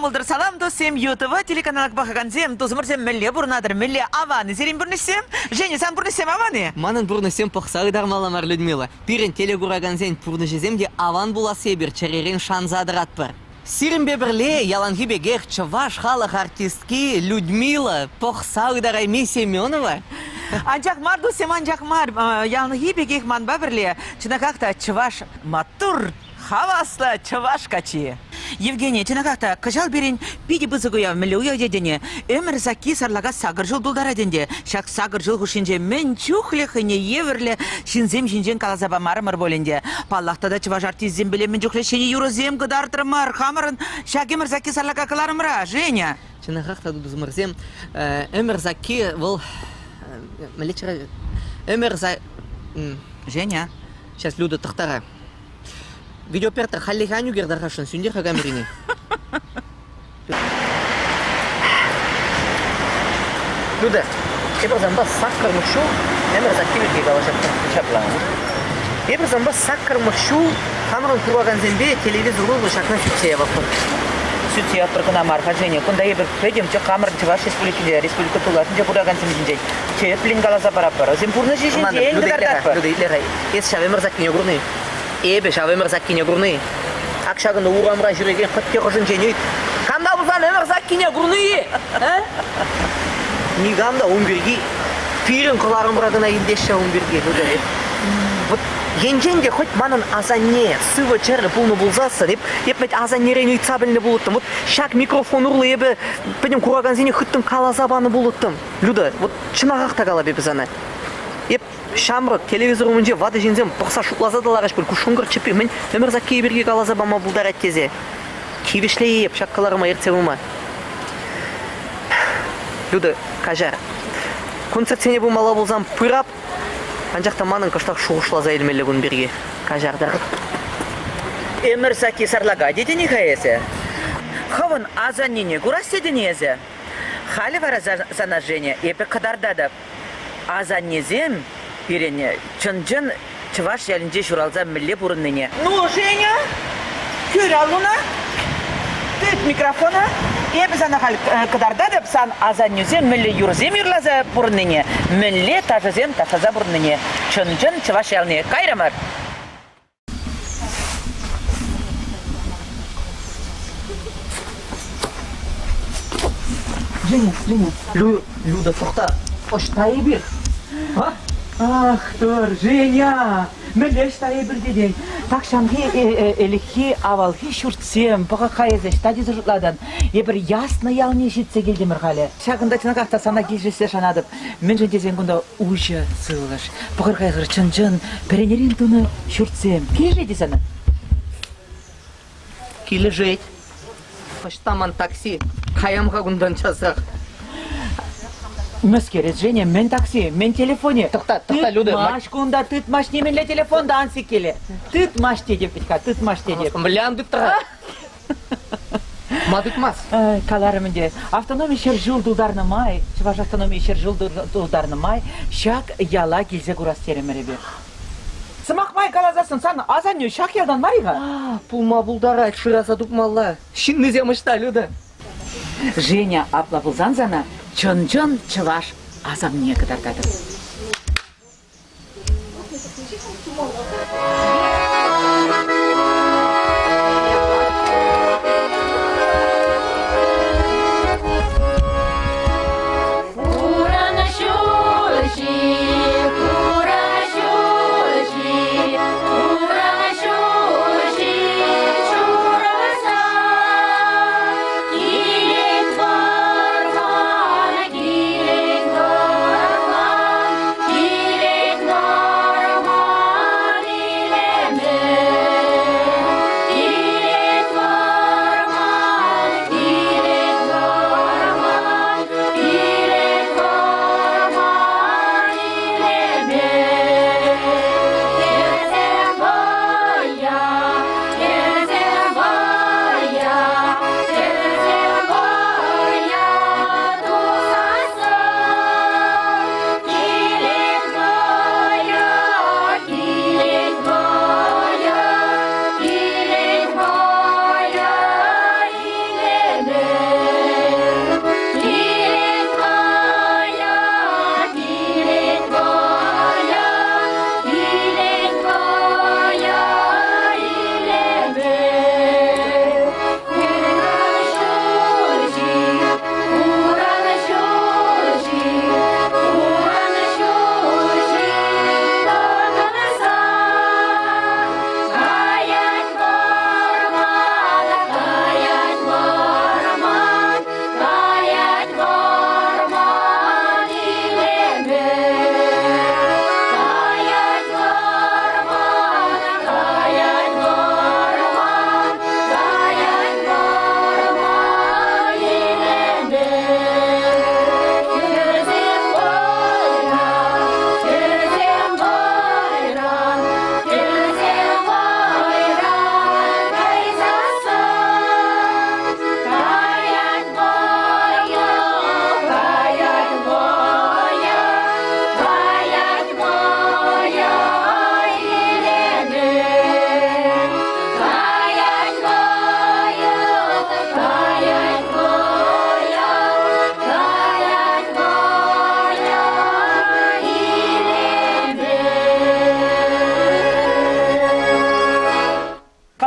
Самылдыр салам досем, ютова телеканалак бахаганзем, тузмырзем милле бурнадыр, милле аваны зерим бурнесем. Женя, сам бурнесем аваны? Манын бурнесем пахсары дармаламар, Людмила. Пирен телегураганзен пурнежезем де аван була себер, чаререн шанзадырат пар. Сирим беберле, яланги бегех, чаваш халах артистки, Людмила, пахсары дарайми Семенова. Анчак мар досем, анчак мар, яланги бегех ман баберле, чынакакта чаваш матур, хавасла чаваш качи. Евгения, чынакакта кыжал берин пиди бызыгуя миллиуя дедене, эмір заки сарлага сагыр жыл дулдара денде. Шак сагыр жыл хушинже мен чухле хыне еверле шинзем шинжен калазаба мармыр боленде. Паллахта да чываш артизем біле мен чухле шене юрозем гыдартырмар, хамырын шак эмір заки сарлага каларымра, Женя. Чынакакта дудузмырзем, эмір заки был... Малечера... Эмір за... Женя. Сейчас Люда тахтара. Видеооператор халлиханю гердархашын сүндер хагамирине. Люда, ебір замба саққыр мұшу, әмір заттивірге шапланы. Ебір замба саққыр мұшу, хамырын тұрваған зембе телевизор болу шақна сүтсея бақпын. Сүтсея тұрғына марха, Женя. Күнда ебір пөдем че хамырын чываш республика туласынча бұраған земжінжей. Че плин галаза бараппара. Земпурны жешінде ең гыдардатпы. Люда, итлерай. Ес шавемір заккине гурны. Ебе шавемір заккине гурны. Акшағында урамра жүреген қытке қыжын женейд. Қанда бұлсан өмір заккине гурны? Нигамда 11-ге пирин қыларым бұрадына ендеші 11-ге. Вот енжен де хоть манын азанне сывы чәрі пулны бұлзасы деп, епмет азаннерен үйтса біліні болыттым. Вот шак микрофон ұрлы ебі, пәдем құраған зене хүттің қалазабаны болыттым. Люда, вот чынағақта қала бе бізаны. Еп шамры телевизор өмінже вады жензем бұқса шутлазадылағаш бір күшуңгір чіппе. Мен өмір заккей берге қалазабама бұлдар әткезе. Кивешле еп, шаққаларыма ерте бұма. Люда, кажар. Концерт сене бұмала болзам пырап, анжақта манын қыштақ шуғышлаза елмелі күн берге. Кажардар. Эмір саки сарлага дедені қайесі? Хавын азаннене күрас деденезе? Халі вара зана Женя, епі қадардады. Азаннезем перене чын-чын чываш ялінже шуралза мілі бұрынныне. Ну, Женя, көр алуна, түт микрофона, епі зана хал қадардады, сан азаннезем мілі юрзем юрлаза бұрынныне, мілі тажызем ташаза бұрынныне, чын-чын чываш яліне қайрамар. Женя, Люда, тоқта, оштайы бір. Ах, тұр, Женя, мілі оштайы бір деден. Так шамғы әліхи авалхи шүртсем, бұға қайызы штади зұртладан. Ебір ясны ялне жетсе келдемір қалі. Шағында чынақақта сана келжесе шанадып, мен жын дезен күнда ұшы сылғыш. Бұғыр қайғыр чын-чын, перенерін тұны шүртсем. Келже десені? Кележет. Қыштаман такси, қаямға күндан часақ. Мәскерет, Женя, мен такси, мен телефоне. Тоқта, Люда. Тыт-маш күнда, тыт-маш неменле телефонда ансы келе. Тыт-маш дедеп бітка, тыт-маш дедеп. Білям дүттіға. Ма дүтмас. Каларымынде, автономия шер жыл дулдарны май, Чываш автономия шер жыл дулдарны май, шак яла келзе күрас теремері бер. Сымақ май калазасын, сан азаню шак ялдан мариға? Пулма бұлдара, шыраса дүпмалла. Шиннезе мышта, Люда. Женя апла бұлзан зана, чын-чын чываш азамне кыдардады.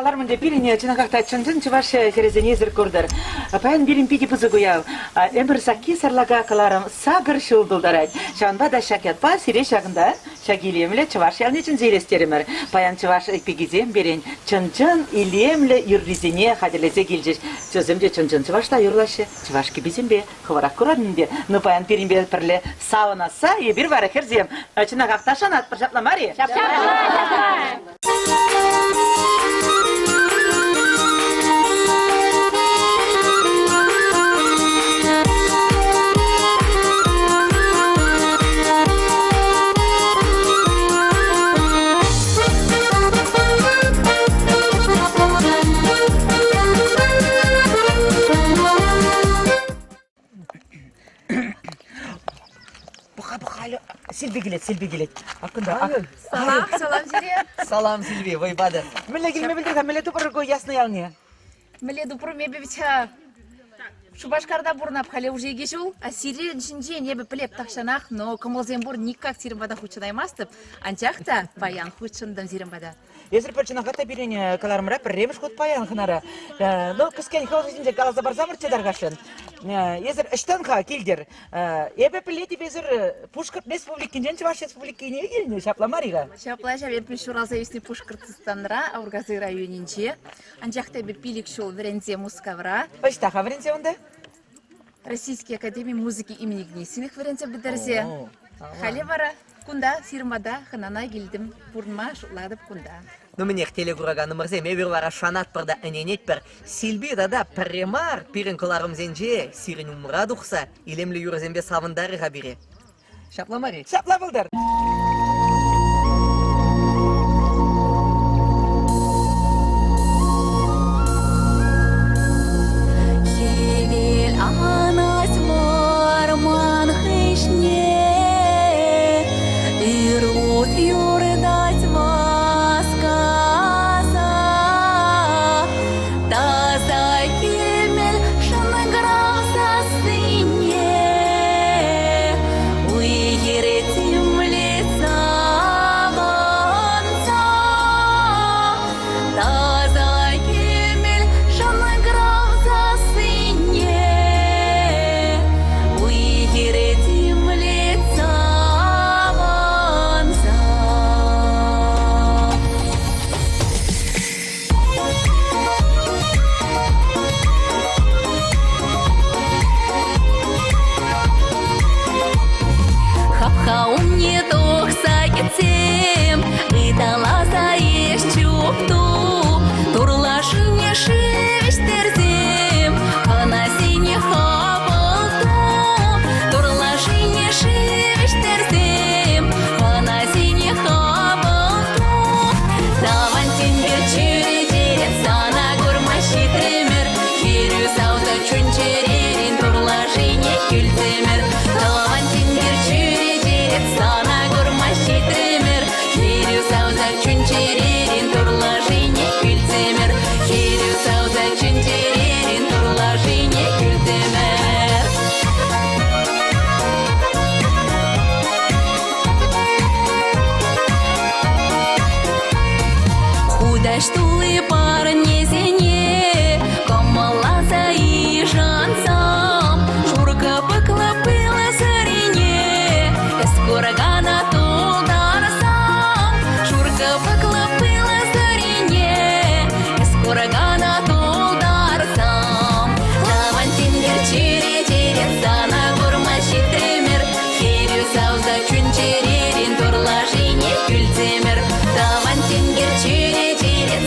калармын деп бирине чынакакта чынжын чываш терезенезер көрдөр. Паян бирин пиди пызыгуяв. Эмбир сакки сарлага каларым сагыр шулдулдарайт. Шанба да шакятпа сире шагында шагилемле чываш ялнечин зейлестеример. Паян чываш пигизем берен чынжын илемле юрризине хадилезе килжеш. Чözümde чынжын чывашта юрлашы. Чывашки бизимбе хыварак көрөрүнде. Ну паян пиринбе пирле савынаса бир бара керзем. Чынакакта шанат бір шапламари. Silbi gilet. Hakkında. Salam Зире. Салам, Сильви, вайбада. Миле гилме билдирха, миле тупырго ясно ялне. Миле дупру мебе бича. Шубашкарда бурнап хали уже гешул, а Сире нчинже небе плеп такшанах, но Камалзембур никак Сирембада хучынаймастып, анчакта баян хучындым Сирембада. Езір пөлчінақата бирене каларымыра пірреміш қот паян қынары. Но кіскен хауызында қалаза барзамыр чедарғашын. Езір іштанға келдер. Ебе пілеті безір Пушкарт республикинен чываш республикине келіне шапламариға. Шаплаша бепін шураза юсны Пушкартыстанра, Аургазы районинче. Анчакта бе пилик шул врензе мускавра. Почтаха врензе онда? Российской академии музыки имени Гнесиных врензе бедерзе. Халевара. Кунда, Сирмада, ханана гилдим, бурма шуладып кунда. Ну мне хотели гураганы мырзем, эверлара шанат парда эненет пер. Сильби да премар, пирен коларым зенже, сирен умра духса, илемле юрзембе савындары хабире. Шапламари. Шапла булдар. Штулы парни зене, комалаза и жансам, шурка поклопила зарине, эскурагана тулдарсам, шурка поклопила зарине, эскурагана тулдарсам. Лавантингер чири дерется на гурмащи тремер, херю сауза чунчерерин турлажине кюльцемер. Лавантингер чири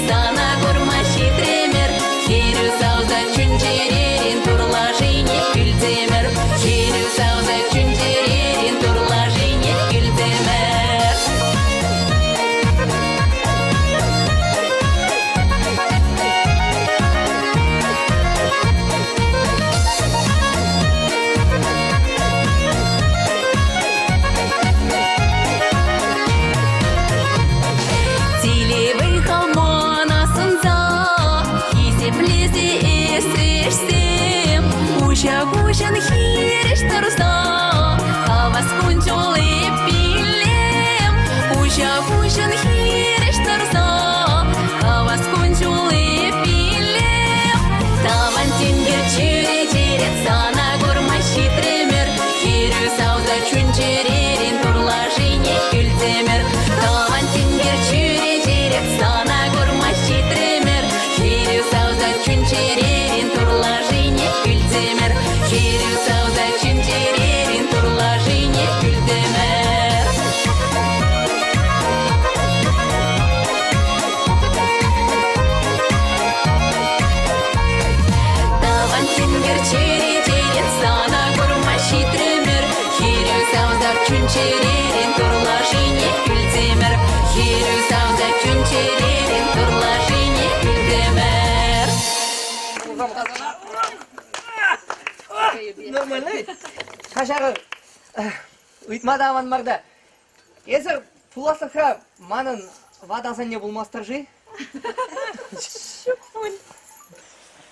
sana gurmashi tremer, hiru sauza chunjererin turlajine güldemer, hiru sauza chunjererin turlajine güldemer. Зилевый холмон Куча-кучан хириш тарса, хавас кунчулы пилем. Куча-кучан хириш тарса, хавас кунчулы күнчерерин турлашине күлтемер Хиру савда күнчерерин турлашине күлтемер Нормально. Шашағы ұйтмада аман марда. Езір пуласыққа манын вадасан не болмастыр жи?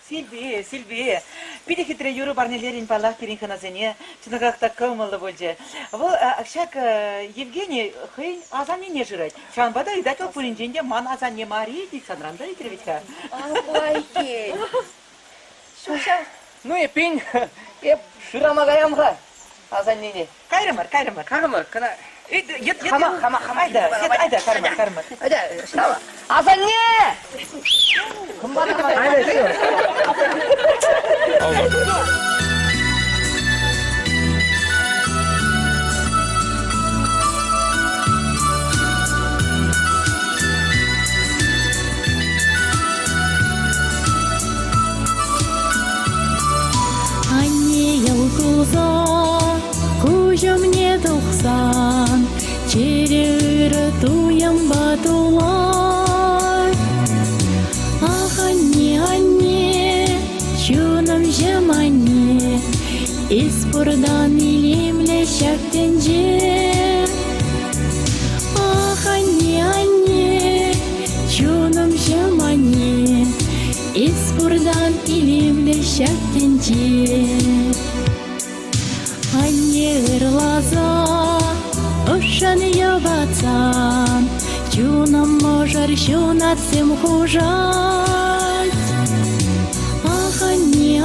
Сильби. Пиде хитре юру барнелерин палах перин ханазене, чынагакта кымылы больже. Вол акшак Евгений хын азан не жирать. Шанбада и дател пуринженде ман азан не мари ди санранда итревичка. Лайки. Ну и пень, еп шырама гаямға азан нене. Кайрымар. Қағымыр, кына. Хама. Айда, кармар. Айда, штава. Азан не! Кымбада айда, Анне ялгуза, кужа мне тухсан, черері туям батулай. Ах, анне, чунам жемане, испурдан илемле шактенже. Ах, анне, чунам жемане, испурдан илемле шактенже. Анне ырлаза, ошан ябатсан, чунам можар шунатсым хужать. Ах, анне,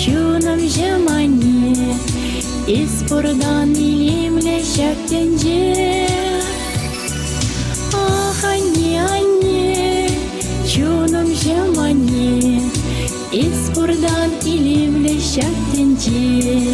чунам жемане, испурдан илемле шактенже. Ах, анне, чунам жемане, испурдан илемле шактенже.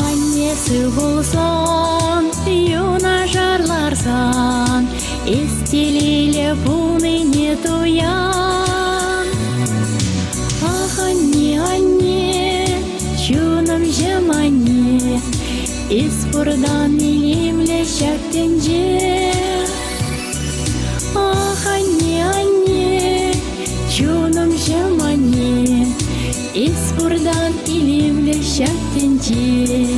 Аннесі болсан, юна жарларсан, естелейле пулныне туян. Ах, анне, чунам жемане, испурдан илемле шактенже. Ах, анне, чунам жемане, испурдан илемле шактенже.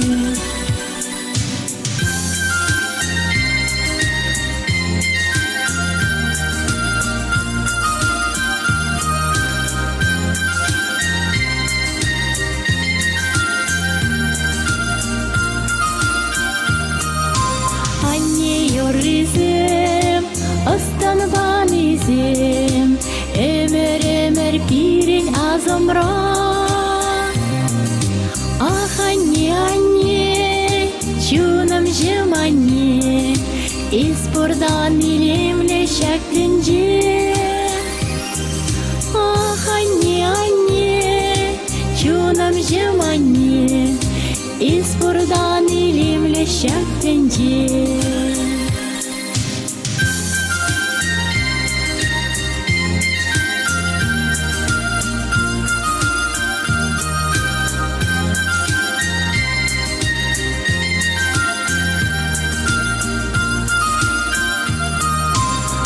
Anne yorrizim, astanban izim, emer pirin azamra. Ах, анне, чунам жемане, испурдан илемле шактенже. Ах, анне, чунам жемане, испурдан илемле шактенже.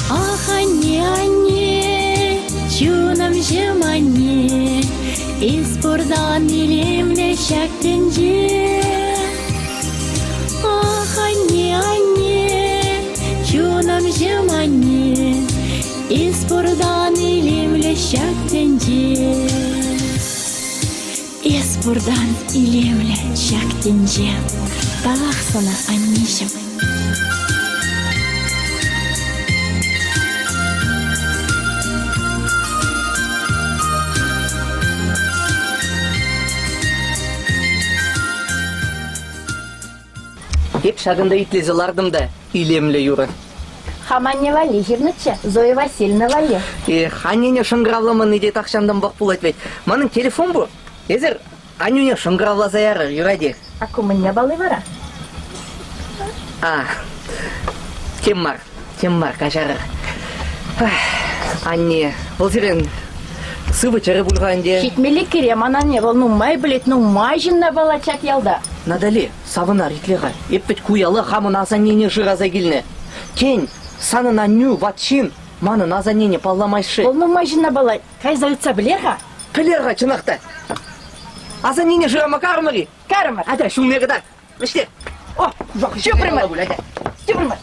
Ах, анне, чунам жемане, испурдан илемле шактенже. Ах, анне, чунам жемане, испурдан илемле шактенже. Испурдан илемле шактенже. Талахсана аннешім. Еп шагында итлезе лардым-да, илемле юры. Хаманне вали, жирныча, Зоя Васильевна вали. Ханене шыңғравлымын иде тақшамдан бақ бұл айтвет. Маның телефон бұ. Езір Анюне шымгырала заяры, юради. А кумынне балы вара? Теммар, кажары. Анне, бұл жерен сывы чары бұлғанде. Хитмелі керем, ана не бол, май білет, май жинна бала чак ялда. Надали, савынар итлеға. Еппет куялы хамын азаннене жыраза келіне. Кен, санын аню, ватшин, манын азаннене палламайшы. Ол май жинна бала, кай зағытса білерға? Пілерға чынақта. Азаннене жырама кармари. Карымар. Ада, шулме қыдар. Іште. О, жоқ, Жөпірмір. Жөпірмір.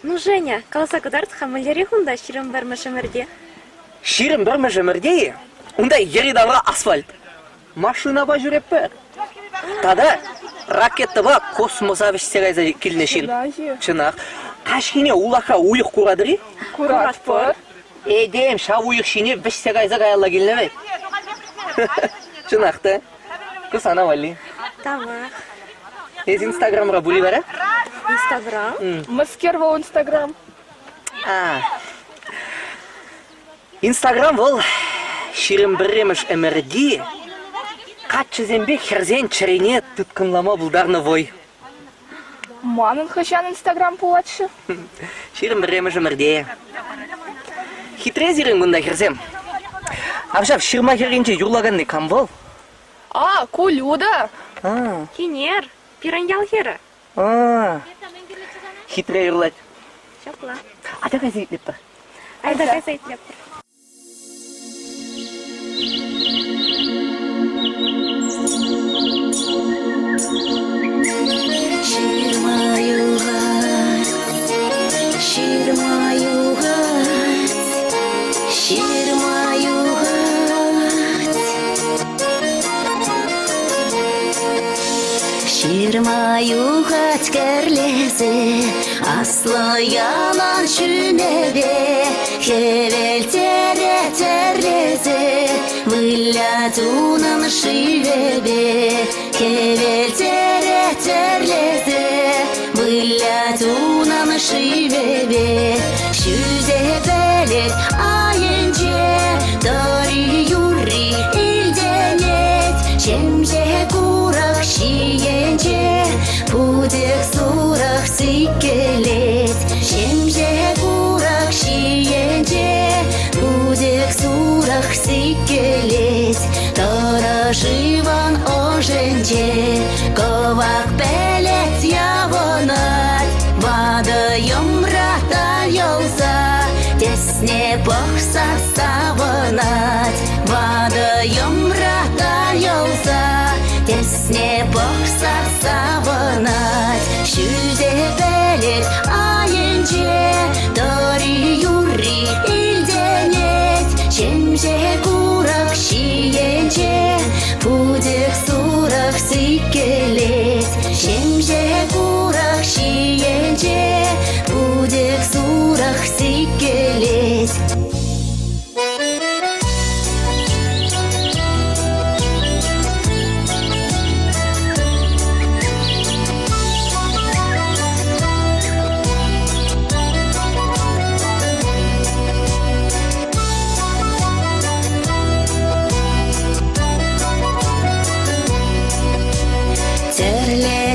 Ну, Женя, қалса кыдарт хамылері хунда ширым барма шымырде. Ширим бір мәжімірде, онда еридалға асфальт. Машина ба жүреп бір. Тада ракетті ба космоса вешсерайза келінешін. Чынақ. Қашкене улақа уйық құрадыры? Курат пор. Эдем, ша уйық шіне вешсерайза қаялла келінемей. Чынақты. Күс ана вали. Тамақ. Ез инстаграмға бұли бәрі? Инстаграм. Маскер в Инстаграм. Инстаграм бұл ширим біреміш әмірді қатшызенбе херзен чарене тұткынлама бұлдарны вой. Манын хачан Инстаграм пулатшы. Ширим біреміш әмірде. Хитрезерін бұнда херзем. Абжап ширма хергенче юрлаганны кам бол? Кулюда. Кенер. Пираньял хері. Хитре юрлать. Шапла. Ада газетлеп бар. Айда газетлеп. Ширмаюғат кәрлезі, аслы ялан шүнебе, хевел тәрі-тәрлезі, вылятунын шивебе, хевел тәрі-тәрлезі, вылятунын шивебе, шүзе бәлет айынже, дори юри илденет, шемже курах шиенже, пудек сурах сикелет, шемже курах шиенже, пудек сурах сикелет, тора живан оженже, ковак пелет явонат, вада йомрата йолса, тесне бохса савонат, вада йомрата йолса, тесне бохса савонат, шүзе бәлет айынже, дори юри илденет, шемже курак шиенже, пудек сурак сикелет, шемже курак шиенже, пудек сурак сикелет.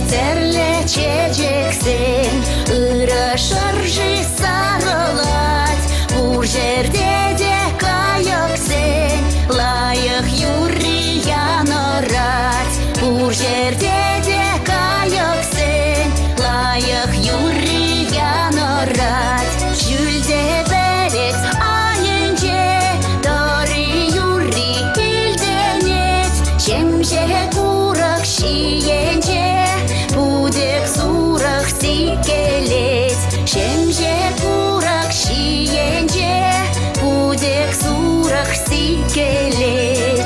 Терле чечексен, ыры шаржы сарылат, бұл жерде де кайықсен, лайық юри янырат, бұл жерде де кайықсен, лайық юри янырат, жүлде бәрет айынже, дори юри илденет, шемже курак шиенже, пудек сурах сикелет, шемже курак шиенже, пудек сурах сикелет.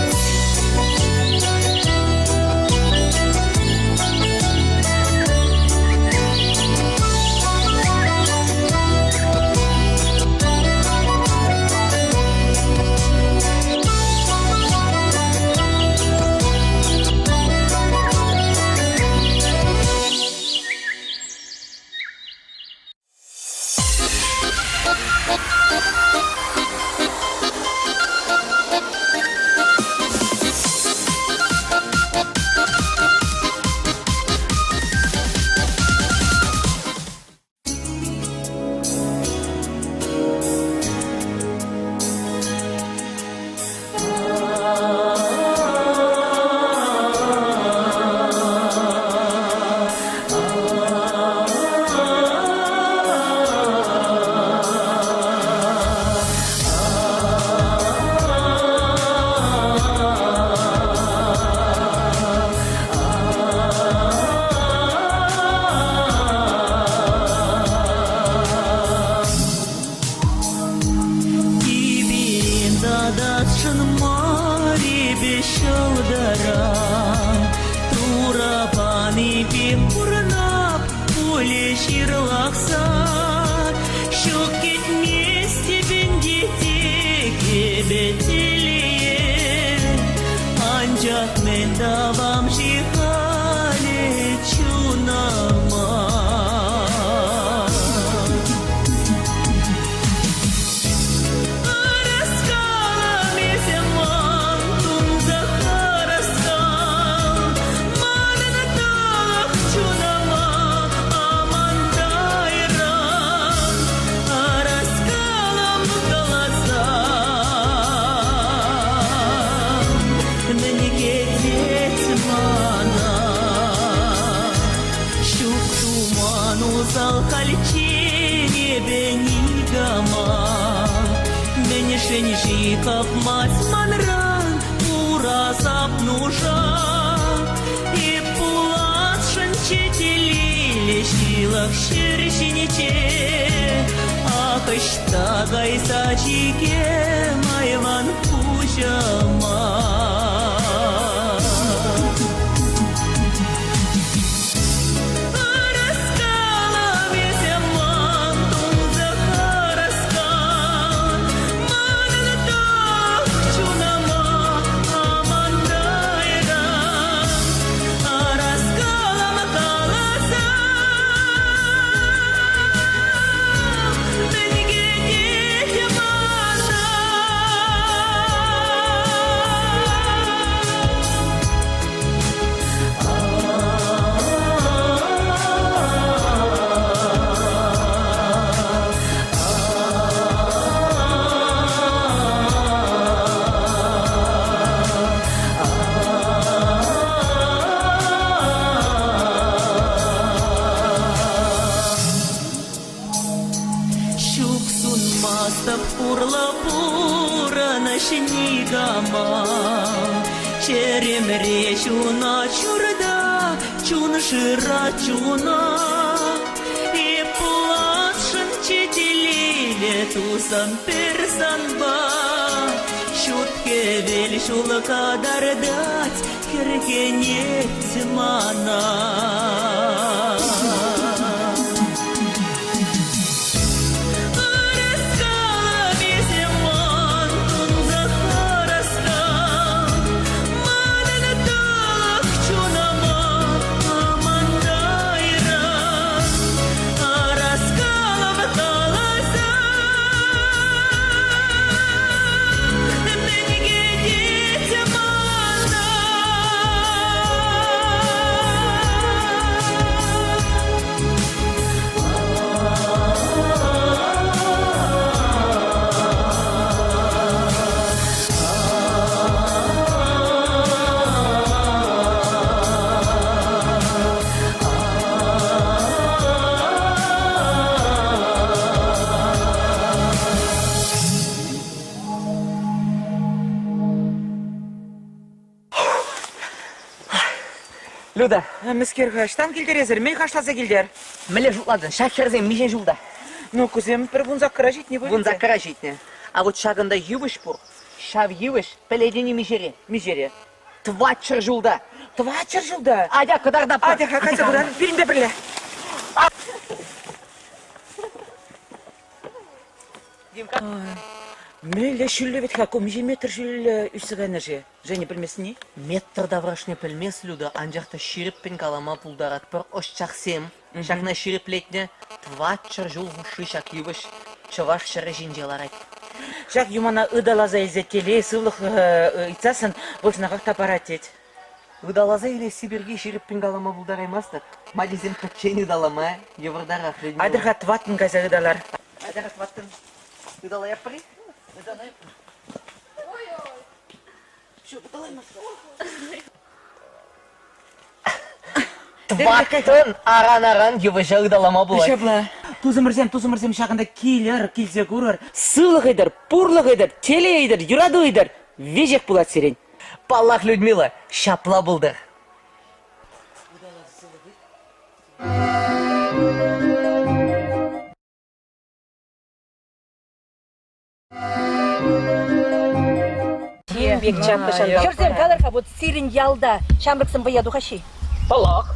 поле ширлақса, шоқ кетмес тебінде кебетелие, анжақ мен давам жиғале чунама. Жиков мать манран, уразап нужа, и платшан четелили шилах шершиниче, ах иштагай сачике майван пужама. Черемре чуна чурда, чун шира чуна, и платшин четелиле тусан персанба, шутке вел шулка дардать, кергенет мана. Люда, Міскер қаштан келдер езір, мен қаштаза келдер. міле жұтладың, шақырзен межен жылда. Ну, күзем бір бұн заққыра житне бөлінде. Вон закара житне. А вот шағында ювыш бұр, шав ювыш, пеледені межере. Межере. Твачыр жылда. Твачыр жылда. Адя, қыдарда пыр. Адя, қайса бұдан, бірінде бірлі. Мейлі шүлі бет қаку, меже метр шүлі үсігені же. Және білмесін не? Метр даврашне пілмес, Люда, анжақта ширіппен калама пулдарат пыр ошчақ сем. Шақна шириплетне, твачыр жыл ғушы шақ ювыш, чываш шыры жинжелар айт. Жақ юмана ыдалаза елзеттеле, сывлық ұйтсасын, болсына қақта паратет. Ыдалаза или Сибирге ширіппен калама пулдар аймасты. Мадизем көтчен ыдалама, еврдарға хледне. Адырға тватын қайса ыдалар. Адырға тватын ыдалая пыры? Тваттын аран-аран ювыжа ыдалама булай. Шабла, тузымырзем шағында келер, келзе көрір, сылық едір, пұрлық едір, теле едір, юраду едір, вежек бұлат серен. Паллах, Людмила, шапла булды. Жүрсем калырға бұд сирин ялда, шамрыксын бұяду қаши. Паллах,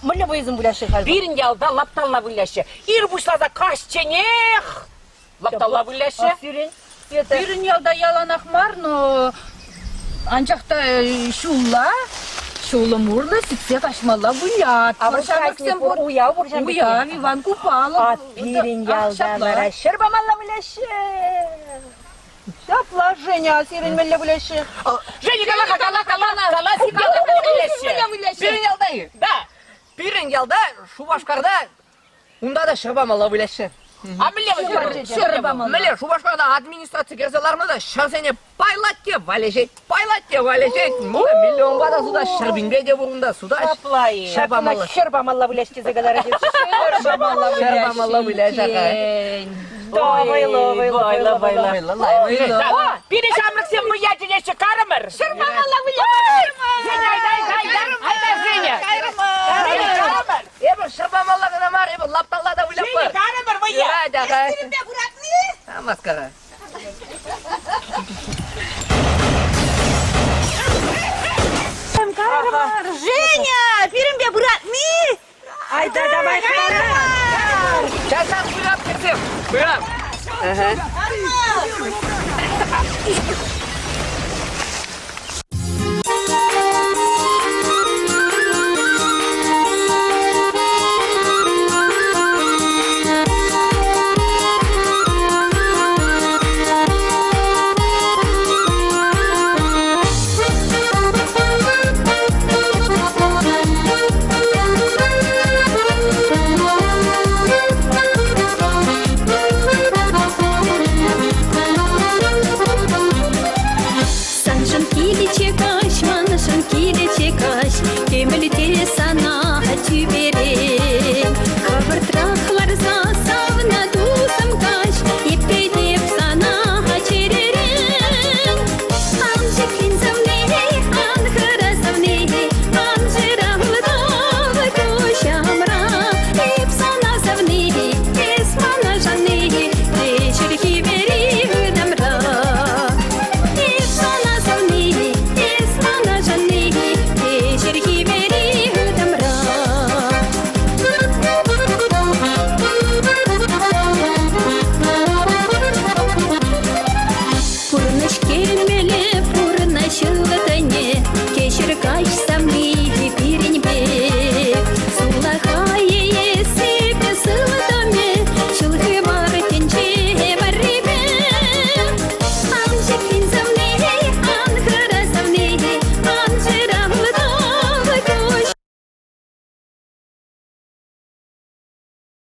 Мыля выезым буляшы хал. Бирин ялда лапталла буляшы. Ир бушлаза кашченех. Лапталла буляшы. Бирин ялда яланах мар, но анчакта шула мурла сиксе кашмалла булят. А вот праздник уя буржан. Уя, Иван Купалов. Бирин ялда мара шырбамалла буляшы. Шапла, Женя, сирен мелле буляшы. Женя, кала, Бирин ялда. Да. Бирин ялда, Шубашкарда. Унда да шырбамалла буляшы. А миле Шубашкарда администрация керзаларына да шансене пайлатке валежет. Муна миллион бада суда шырбинбе де бурунда суда. Шырбамалла. Шырбамалла буляшы загалара деп. Шырбамалла буляшы. Байла. Бiri şamlık sen bu yacıleşi karımır. Şırmamalı bile. Zenya. Karımır. Ebu şırmamalı kadar ebu laptalla da bile. Zenya karımır bu ya. Senin de bırak ne? Ha maskara. Karımır. Женя, пирімге бұрат не? Айда, давай karımır. Çasan buyurap kızım. Buyurap.